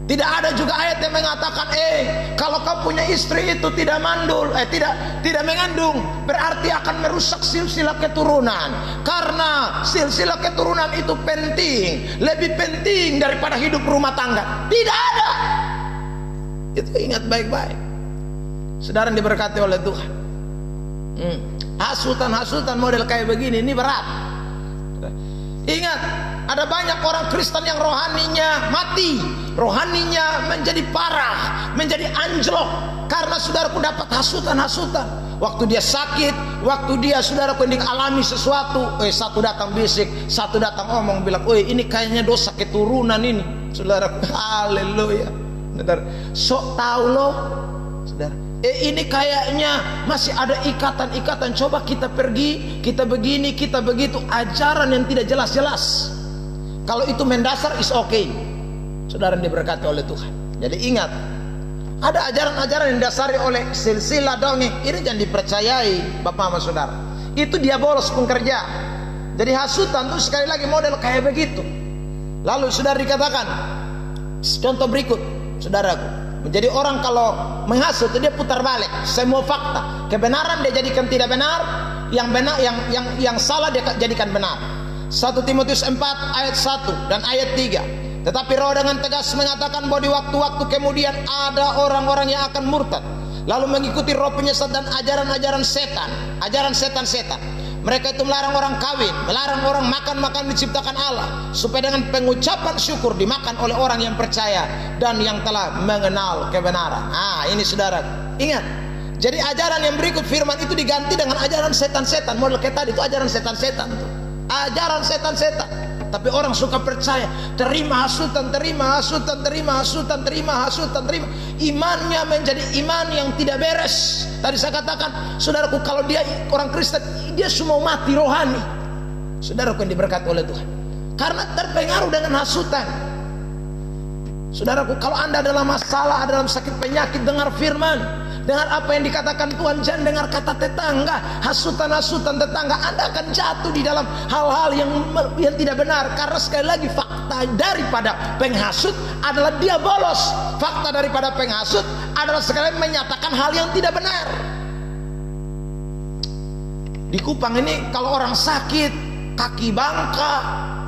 Tidak ada juga ayat yang mengatakan kalau kau punya istri itu tidak mandul, tidak mengandung, berarti akan merusak silsilah keturunan. Karena silsilah keturunan itu penting, lebih penting daripada hidup rumah tangga. Tidak ada. Itu ingat baik-baik. Saudara yang diberkati oleh Tuhan. Hasutan model kayak begini ini berat. Ingat, ada banyak orang Kristen yang rohaninya mati, rohaninya menjadi parah, menjadi anjlok karena saudaraku dapat hasutan. Waktu dia sakit, waktu dia saudaraku alami sesuatu, satu datang bisik, satu datang omong bilang, ini kayaknya dosa keturunan ini. Saudaraku, haleluya. Saudara, sok tahu loh, saudara. Ini kayaknya masih ada ikatan-ikatan. Coba kita pergi, kita begini, kita begitu. Ajaran yang tidak jelas-jelas. Kalau itu mendasar is okay. Saudara yang diberkati oleh Tuhan. Jadi ingat, ada ajaran-ajaran yang didasari oleh silsilah dongeng. Ini jangan dipercayai, Bapak sama Saudara. Itu dia bolos pekerja. Jadi hasutan itu sekali lagi model kayak begitu. Lalu Saudara dikatakan, contoh berikut, saudaraku. Menjadi orang kalau menghasut dia putar balik semua fakta. Kebenaran dia jadikan tidak benar, yang benar yang salah dia jadikan benar. 1 Timotius 4 ayat 1 dan ayat 3. Tetapi Roh dengan tegas mengatakan bahwa di waktu-waktu kemudian ada orang-orang yang akan murtad, lalu mengikuti roh penyesat dan ajaran-ajaran setan, ajaran setan-setan. Mereka itu melarang orang kawin, melarang orang makan makanan diciptakan Allah, supaya dengan pengucapan syukur dimakan oleh orang yang percaya dan yang telah mengenal kebenaran. Ini saudara, ingat. Jadi ajaran yang berikut firman itu diganti dengan ajaran setan-setan. Model kayak tadi itu ajaran setan-setan tuh. Ajaran setan-setan. Tapi orang suka percaya, terima hasutan. Imannya menjadi iman yang tidak beres. Tadi saya katakan, saudaraku, kalau dia orang Kristen, dia semua mati rohani. Saudaraku yang diberkati oleh Tuhan. Karena terpengaruh dengan hasutan. Saudaraku, kalau Anda dalam masalah, dalam sakit penyakit, dengar firman. Dengar apa yang dikatakan Tuhan, jangan dengar kata tetangga, hasutan-hasutan tetangga. Anda akan jatuh di dalam hal-hal yang tidak benar. Karena sekali lagi fakta daripada penghasut adalah dia bolos. Fakta daripada penghasut adalah sekali lagi menyatakan hal yang tidak benar. Di Kupang ini kalau orang sakit, kaki bangka,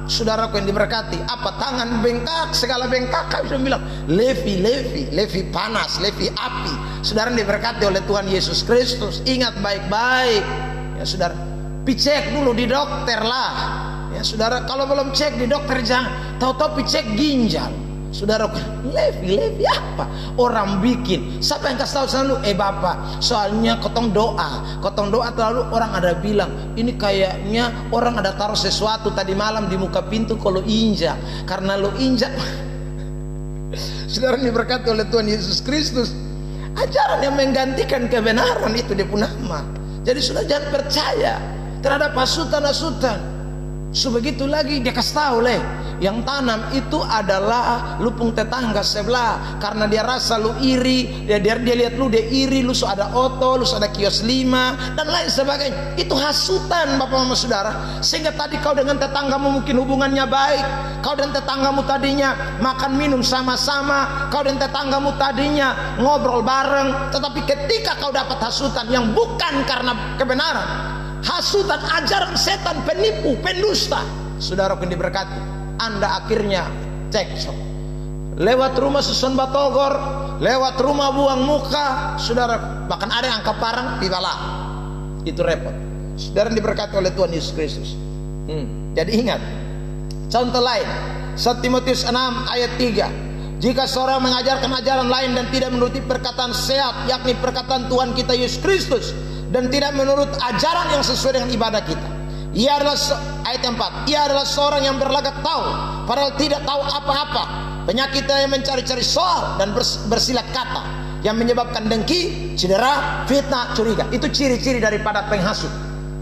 saudaraku yang diberkati. Apa? Tangan bengkak, segala bengkak. Bisa bilang Levi, Levi, Levi panas, Levi api. Saudara yang diberkati oleh Tuhan Yesus Kristus. Ingat baik-baik ya saudara, cek dulu di dokter lah ya saudara. Kalau belum cek di dokter jangan tahu-tahu cek ginjal. Saudara, Levi, Levi apa? Orang bikin. Siapa yang kasih tahu selalu? Bapak, soalnya kotong doa terlalu orang ada bilang, ini kayaknya orang ada taruh sesuatu tadi malam di muka pintu kalau injak. Karena lo injak. Saudara diberkati oleh Tuhan Yesus Kristus. Ajaran yang menggantikan kebenaran itu dia pun nama. Jadi sudah jangan percaya terhadap hasutan-hasutan. Sebegitu lagi dia kasih tahu yang tanam itu adalah lupung tetangga sebelah, karena dia rasa lu iri, dia lihat lu dia iri, lu ada oto, lu ada kios 5 dan lain sebagainya. Itu hasutan Bapak Mama Saudara. Sehingga tadi kau dengan tetanggamu mungkin hubungannya baik, kau dan tetanggamu tadinya makan minum sama-sama, kau dan tetanggamu tadinya ngobrol bareng, tetapi ketika kau dapat hasutan yang bukan karena kebenaran, hasutan ajaran setan, penipu, pendusta, saudara yang diberkati, Anda akhirnya cekcok. Lewat rumah susun batogor, lewat rumah buang muka, saudara. Bahkan ada yang angkat parang tibalah. Itu repot. Saudara yang diberkati oleh Tuhan Yesus Kristus. Jadi ingat, contoh lain 1 Timotius 6 ayat 3. Jika seorang mengajarkan ajaran lain dan tidak menuruti perkataan sehat, yakni perkataan Tuhan kita Yesus Kristus, dan tidak menurut ajaran yang sesuai dengan ibadah kita, ia adalah ayat 4. Ia adalah seorang yang berlagak tahu, padahal tidak tahu apa-apa. Penyakitnya yang mencari-cari soal dan bersilat kata, yang menyebabkan dengki, cedera, fitnah, curiga. Itu ciri-ciri daripada penghasut.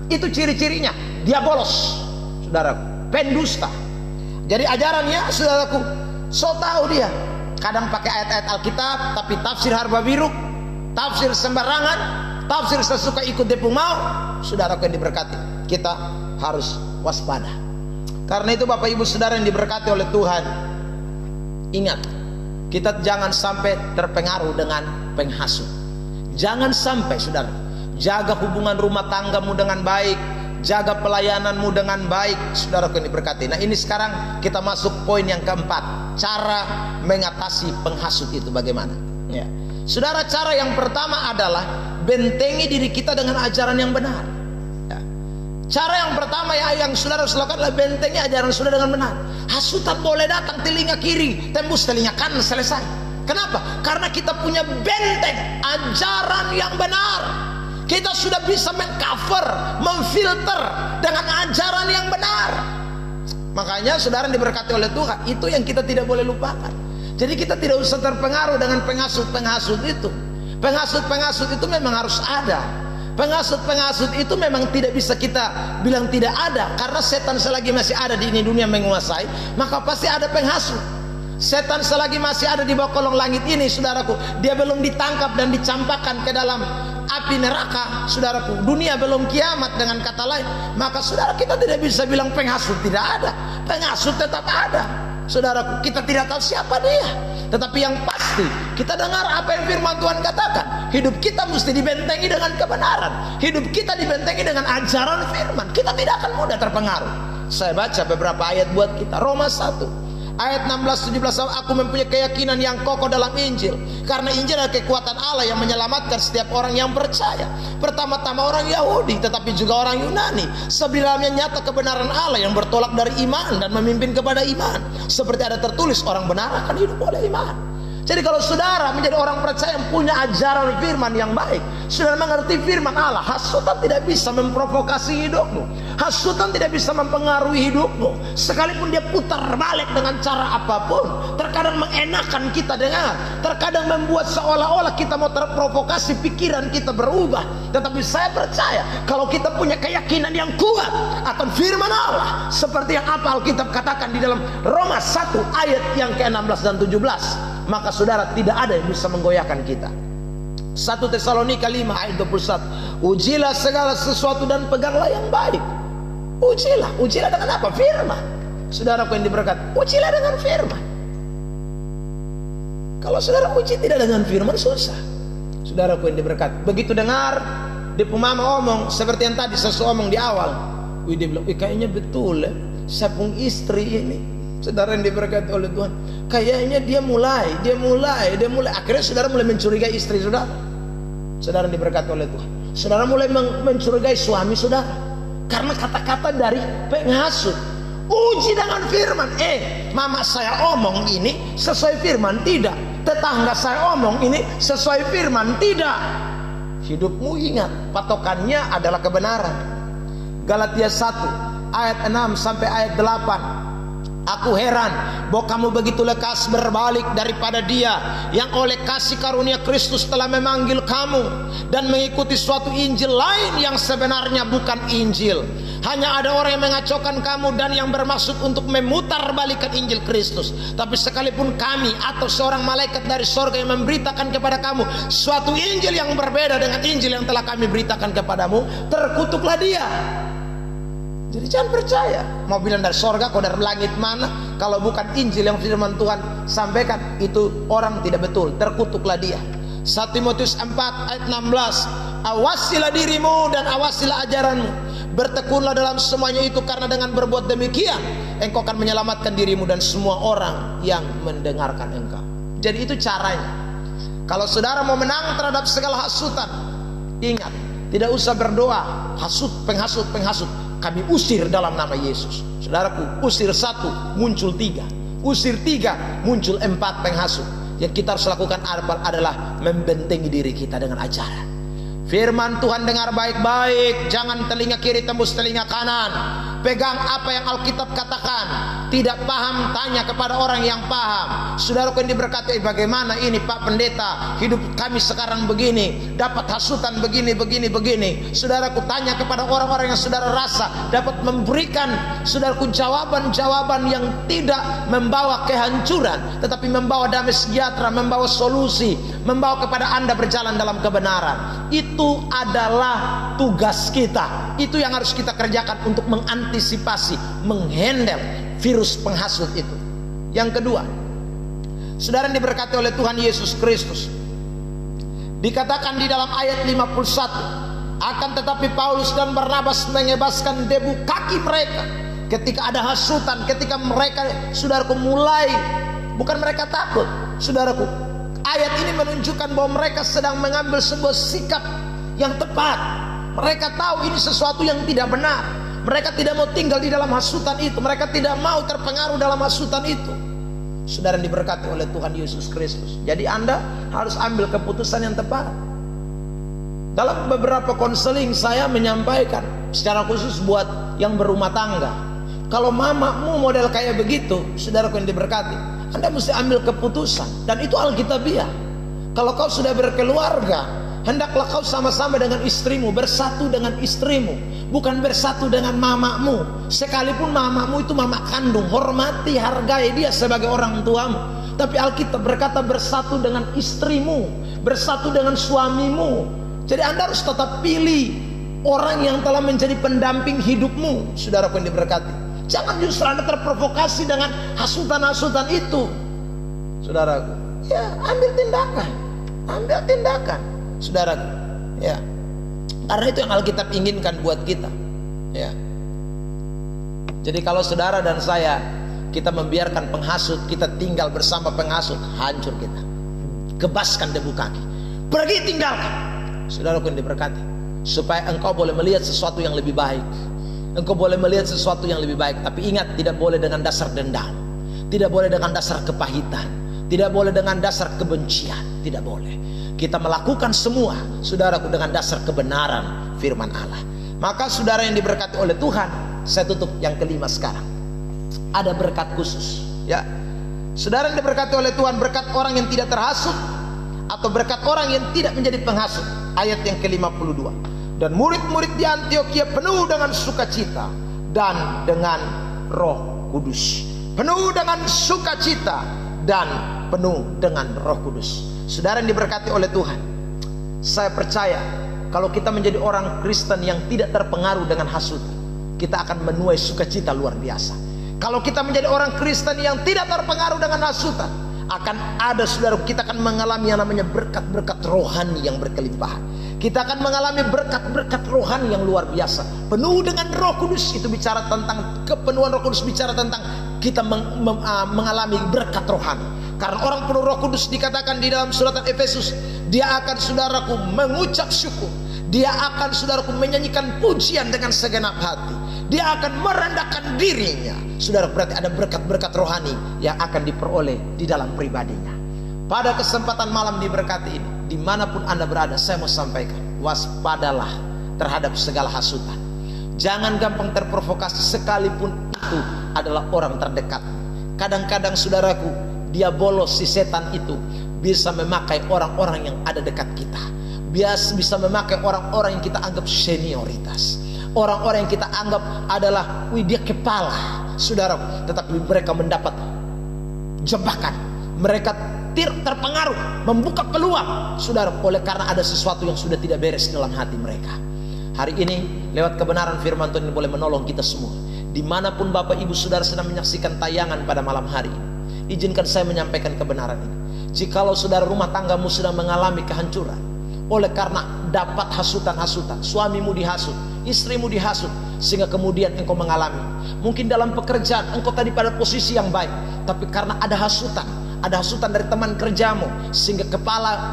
Itu ciri-cirinya. Dia bolos, saudaraku, pendusta. Jadi ajarannya, saudaraku, so tahu dia. Kadang pakai ayat-ayat Alkitab, tapi tafsir harba biruk, tafsir sembarangan, tafsir sesuka ikut dia pun mau. Saudaraku yang diberkati, kita harus waspada. Karena itu Bapak Ibu Saudara yang diberkati oleh Tuhan, ingat, kita jangan sampai terpengaruh dengan penghasut. Jangan sampai saudara. Jaga hubungan rumah tanggamu dengan baik, jaga pelayananmu dengan baik, saudaraku yang diberkati. Nah ini sekarang kita masuk poin yang keempat, cara mengatasi penghasut itu bagaimana ya. Saudara, cara yang pertama adalah bentengi diri kita dengan ajaran yang benar ya. Cara yang pertama yang saudara harus lakukan adalah bentengi ajaran saudara dengan benar. Hasutan boleh datang telinga kiri, tembus telinga kanan, selesai. Kenapa? Karena kita punya benteng ajaran yang benar. Kita sudah bisa mengcover, memfilter dengan ajaran yang benar. Makanya saudara yang diberkati oleh Tuhan, itu yang kita tidak boleh lupakan. Jadi kita tidak usah terpengaruh dengan penghasut-penghasut itu. Penghasut-penghasut itu memang harus ada. Penghasut-penghasut itu memang tidak bisa kita bilang tidak ada, karena setan selagi masih ada di ini dunia menguasai, maka pasti ada penghasut. Setan selagi masih ada di bawah kolong langit ini, saudaraku, dia belum ditangkap dan dicampakkan ke dalam api neraka, saudaraku. Dunia belum kiamat dengan kata lain. Maka saudara, kita tidak bisa bilang penghasut tidak ada. Penghasut tetap ada, saudaraku. Kita tidak tahu siapa dia, tetapi yang pasti kita dengar apa yang firman Tuhan katakan. Hidup kita mesti dibentengi dengan kebenaran. Hidup kita dibentengi dengan ajaran firman. Kita tidak akan mudah terpengaruh. Saya baca beberapa ayat buat kita. Roma 1 ayat 16-17, aku mempunyai keyakinan yang kokoh dalam Injil, karena Injil adalah kekuatan Allah yang menyelamatkan setiap orang yang percaya, pertama-tama orang Yahudi tetapi juga orang Yunani. Sebenarnya nyata kebenaran Allah yang bertolak dari iman dan memimpin kepada iman, seperti ada tertulis, orang benar akan hidup oleh iman. Jadi kalau saudara menjadi orang percaya yang punya ajaran firman yang baik, saudara mengerti firman Allah, hasutan tidak bisa memprovokasi hidupmu, hasutan tidak bisa mempengaruhi hidupmu, sekalipun dia putar balik dengan cara apapun. Terkadang mengenakan kita dengar, terkadang membuat seolah-olah kita mau terprovokasi, pikiran kita berubah. Tetapi saya percaya kalau kita punya keyakinan yang kuat akan firman Allah, seperti yang apa Alkitab katakan di dalam Roma 1 ayat yang ke-16 dan 17, maka saudara, tidak ada yang bisa menggoyahkan kita. 1 Tesalonika 5 ayat 21, ujilah segala sesuatu dan peganglah yang baik. Ujilah dengan apa? Firman. Saudaraku yang diberkati, ujilah dengan firman. Kalau saudara uji tidak dengan firman, susah. Saudaraku yang diberkati, begitu dengar di pemama omong seperti yang tadi sesu omong di awal, dia bilang, kayaknya betul ya. Sapung istri ini, saudara yang diberkati oleh Tuhan, kayaknya dia mulai akhirnya saudara mulai mencurigai istri saudara. Saudara yang diberkati oleh Tuhan, saudara mulai mencurigai suami saudara karena kata-kata dari penghasut. Uji dengan firman. Mama saya omong ini sesuai firman tidak, tetangga saya omong ini sesuai firman tidak. Hidupmu ingat, patokannya adalah kebenaran. Galatia 1 ayat 6 sampai ayat 8. Aku heran bahwa kamu begitu lekas berbalik daripada Dia yang oleh kasih karunia Kristus telah memanggil kamu dan mengikuti suatu Injil lain yang sebenarnya bukan Injil. Hanya ada orang yang mengacaukan kamu dan yang bermaksud untuk memutarbalikkan Injil Kristus. Tapi sekalipun kami atau seorang malaikat dari sorga yang memberitakan kepada kamu suatu Injil yang berbeda dengan Injil yang telah kami beritakan kepadamu, terkutuklah dia. Jadi jangan percaya. Mau bilang dari sorga, kau dari langit mana, kalau bukan Injil yang firman Tuhan sampaikan, itu orang tidak betul. Terkutuklah dia. 1 Timotius 4 ayat 16. Awasilah dirimu dan awasilah ajaranmu. Bertekunlah dalam semuanya itu, karena dengan berbuat demikian engkau akan menyelamatkan dirimu dan semua orang yang mendengarkan engkau. Jadi itu caranya. Kalau saudara mau menang terhadap segala hasutan, ingat, tidak usah berdoa penghasut. Kami usir dalam nama Yesus. Saudaraku, usir 1 muncul 3, usir 3 muncul 4 penghasut. Yang kita harus lakukan adalah membentengi diri kita dengan ajaran. Firman Tuhan dengar baik-baik, jangan telinga kiri tembus telinga kanan. Pegang apa yang Alkitab katakan. Tidak paham, tanya kepada orang yang paham. Saudaraku yang diberkati, bagaimana ini Pak Pendeta, hidup kami sekarang begini, dapat hasutan begini. Saudaraku, tanya kepada orang-orang yang saudara rasa dapat memberikan saudaraku jawaban-jawaban yang tidak membawa kehancuran, tetapi membawa damai sejahtera, membawa solusi, membawa kepada Anda berjalan dalam kebenaran. Itu adalah tugas kita. Itu yang harus kita kerjakan untuk mengantisipasi, menghandle virus penghasut itu. Yang kedua, saudara yang diberkati oleh Tuhan Yesus Kristus, dikatakan di dalam ayat 51, akan tetapi Paulus dan Barnabas mengebaskan debu kaki mereka ketika ada hasutan, ketika mereka, saudaraku, mulai, bukan mereka takut, saudaraku, ayat ini menunjukkan bahwa mereka sedang mengambil sebuah sikap yang tepat. Mereka tahu ini sesuatu yang tidak benar. Mereka tidak mau tinggal di dalam hasutan itu. Mereka tidak mau terpengaruh dalam hasutan itu. Saudara yang diberkati oleh Tuhan Yesus Kristus. Jadi Anda harus ambil keputusan yang tepat. Dalam beberapa konseling saya menyampaikan secara khusus buat yang berumah tangga. Kalau mamamu model kayak begitu, saudaraku yang diberkati, Anda mesti ambil keputusan. Dan itu Alkitabiah. Kalau kau sudah berkeluarga, hendaklah kau sama-sama dengan istrimu, bersatu dengan istrimu, bukan bersatu dengan mamamu. Sekalipun mamamu itu mama kandung, hormati, hargai dia sebagai orang tuamu. Tapi Alkitab berkata bersatu dengan istrimu, bersatu dengan suamimu. Jadi Anda harus tetap pilih orang yang telah menjadi pendamping hidupmu, saudaraku yang diberkati. Jangan justru Anda terprovokasi dengan hasutan-hasutan itu, saudaraku. Ya, ambil tindakan, saudaraku. Ya, karena itu yang Alkitab inginkan buat kita. Ya. Jadi kalau saudara dan saya, kita membiarkan penghasut, kita tinggal bersama penghasut, hancur kita. Kebaskan debu kaki, pergi tinggalkan, saudaraku yang diberkati, supaya engkau boleh melihat sesuatu yang lebih baik. Engkau boleh melihat sesuatu yang lebih baik. Tapi ingat, tidak boleh dengan dasar dendam, tidak boleh dengan dasar kepahitan, tidak boleh dengan dasar kebencian. Tidak boleh. Kita melakukan semua, saudaraku, dengan dasar kebenaran firman Allah. Maka saudara yang diberkati oleh Tuhan, saya tutup yang kelima sekarang. Ada berkat khusus, ya. Saudara yang diberkati oleh Tuhan, berkat orang yang tidak terhasut atau berkat orang yang tidak menjadi penghasut. Ayat yang ke-52. Dan murid-murid di Antiokhia penuh dengan sukacita dan dengan Roh Kudus. Penuh dengan sukacita dan penuh dengan Roh Kudus. Saudara yang diberkati oleh Tuhan, saya percaya kalau kita menjadi orang Kristen yang tidak terpengaruh dengan hasutan, kita akan menuai sukacita luar biasa. Kalau kita menjadi orang Kristen yang tidak terpengaruh dengan hasutan, akan ada, saudara, kita akan mengalami yang namanya berkat-berkat rohani yang berkelimpahan. Kita akan mengalami berkat-berkat rohani yang luar biasa, penuh dengan Roh Kudus. Itu bicara tentang kepenuhan Roh Kudus, bicara tentang kita mengalami berkat rohani. Karena orang penuh Roh Kudus dikatakan di dalam surat Efesus, dia akan, saudaraku, mengucap syukur. Dia akan, saudaraku, menyanyikan pujian dengan segenap hati. Dia akan merendahkan dirinya. Saudara, berarti ada berkat-berkat rohani yang akan diperoleh di dalam pribadinya. Pada kesempatan malam diberkati ini, dimanapun Anda berada, saya mau sampaikan, waspadalah terhadap segala hasutan. Jangan gampang terprovokasi, sekalipun itu adalah orang terdekat. Kadang-kadang, saudaraku, dia bolos, si setan itu bisa memakai orang-orang yang ada dekat kita. Bisa memakai orang-orang yang kita anggap senioritas, orang-orang yang kita anggap adalah, wih, dia kepala, saudara. Tetapi mereka mendapat jebakan, mereka terpengaruh, membuka peluang, saudara, oleh karena ada sesuatu yang sudah tidak beres dalam hati mereka. Hari ini lewat kebenaran firman Tuhan ini boleh menolong kita semua. Dimanapun Bapak Ibu Saudara sedang menyaksikan tayangan pada malam hari ini, izinkan saya menyampaikan kebenaran ini. Jikalau saudara rumah tanggamu sedang mengalami kehancuran oleh karena dapat hasutan-hasutan, suamimu dihasut, istrimu dihasut, sehingga kemudian engkau mengalami, mungkin dalam pekerjaan engkau tadi pada posisi yang baik, tapi karena ada hasutan dari teman kerjamu, sehingga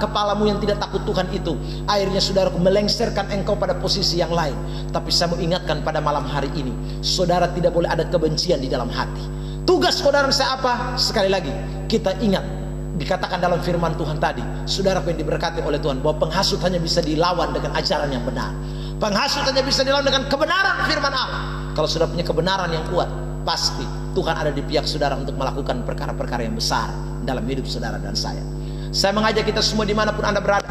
kepalamu yang tidak takut Tuhan itu akhirnya, saudaraku, melengsarkan engkau pada posisi yang lain. Tapi saya mau ingatkan pada malam hari ini, saudara, tidak boleh ada kebencian di dalam hati. Tugas saudara saya apa? Sekali lagi kita ingat, dikatakan dalam firman Tuhan tadi, saudaraku yang diberkati oleh Tuhan, bahwa penghasut hanya bisa dilawan dengan ajaran yang benar. Penghasut hanya bisa dilawan dengan kebenaran firman Allah. Kalau sudah punya kebenaran yang kuat, pasti Tuhan ada di pihak saudara untuk melakukan perkara-perkara yang besar dalam hidup saudara dan saya. Saya mengajak kita semua dimanapun Anda berada,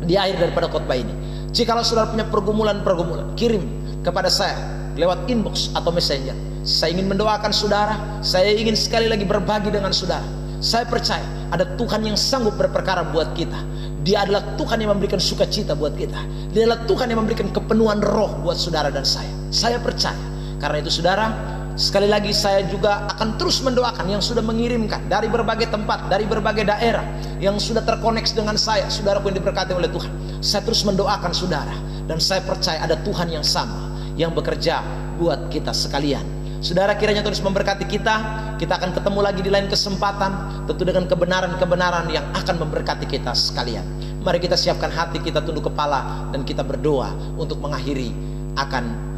di akhir daripada khotbah ini, jikalau saudara punya pergumulan-pergumulan, kirim kepada saya lewat inbox atau messenger. Saya ingin mendoakan saudara, saya ingin sekali lagi berbagi dengan saudara. Saya percaya ada Tuhan yang sanggup berperkara buat kita. Dia adalah Tuhan yang memberikan sukacita buat kita. Dia adalah Tuhan yang memberikan kepenuhan roh buat saudara dan saya. Saya percaya. Karena itu, saudara, sekali lagi saya juga akan terus mendoakan yang sudah mengirimkan dari berbagai tempat, dari berbagai daerah, yang sudah terkoneksi dengan saya, saudaraku yang diberkati oleh Tuhan. Saya terus mendoakan saudara, dan saya percaya ada Tuhan yang sama yang bekerja buat kita sekalian. Saudara, kiranya terus memberkati kita. Kita akan ketemu lagi di lain kesempatan, tentu dengan kebenaran-kebenaran yang akan memberkati kita sekalian. Mari kita siapkan hati, kita tunduk kepala, dan kita berdoa untuk mengakhiri akan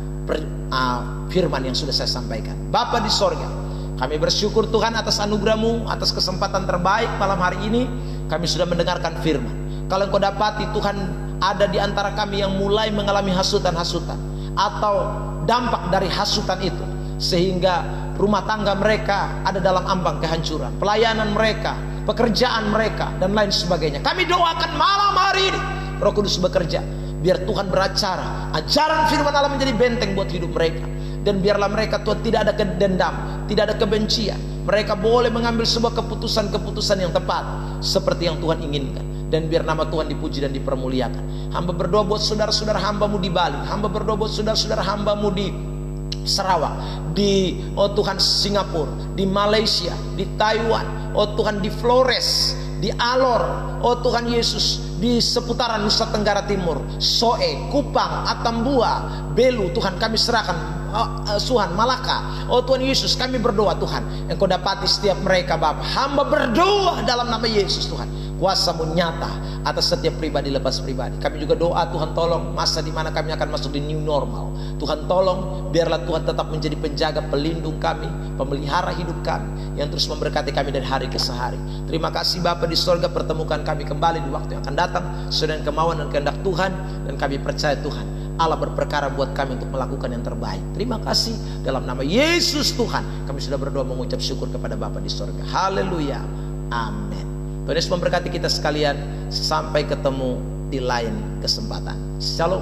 firman yang sudah saya sampaikan. Bapa di sorga, kami bersyukur Tuhan atas anugerah-Mu, atas kesempatan terbaik malam hari ini. Kami sudah mendengarkan firman. Kalau Engkau dapati Tuhan ada di antara kami yang mulai mengalami hasutan-hasutan atau dampak dari hasutan itu, sehingga rumah tangga mereka ada dalam ambang kehancuran, pelayanan mereka, pekerjaan mereka, dan lain sebagainya, kami doakan malam hari ini Roh Kudus bekerja. Biar Tuhan beracara, ajaran firman Allah menjadi benteng buat hidup mereka. Dan biarlah mereka, Tuhan, tidak ada dendam, tidak ada kebencian. Mereka boleh mengambil sebuah keputusan-keputusan yang tepat seperti yang Tuhan inginkan. Dan biar nama Tuhan dipuji dan dipermuliakan. Hamba berdoa buat saudara-saudara hamba-Mu di Bali. Hamba berdoa buat saudara-saudara hamba-Mu di Sarawak, di Tuhan Singapura, di Malaysia, di Taiwan, Tuhan di Flores, di Alor, Tuhan Yesus, di seputaran Nusa Tenggara Timur, Soe, Kupang, Atambua, Belu, Tuhan kami serahkan, Suhan, Malaka, Tuhan Yesus, kami berdoa Tuhan, Engkau dapati setiap mereka Bapa. Hamba berdoa dalam nama Yesus Tuhan, kuasa-Mu nyata atas setiap pribadi lepas pribadi. Kami juga doa Tuhan, tolong masa di mana kami akan masuk di new normal. Tuhan tolong, biarlah Tuhan tetap menjadi penjaga, pelindung kami, pemelihara hidup kami, yang terus memberkati kami dari hari ke hari. Terima kasih Bapa di sorga, pertemukan kami kembali di waktu yang akan datang sesuai dengan kemauan dan kehendak Tuhan. Dan kami percaya Tuhan Allah berperkara buat kami untuk melakukan yang terbaik. Terima kasih, dalam nama Yesus Tuhan kami sudah berdoa mengucap syukur kepada Bapa di sorga. Haleluya, amin. Tuhan Yesus memberkati kita sekalian. Sampai ketemu di lain kesempatan. Shalom.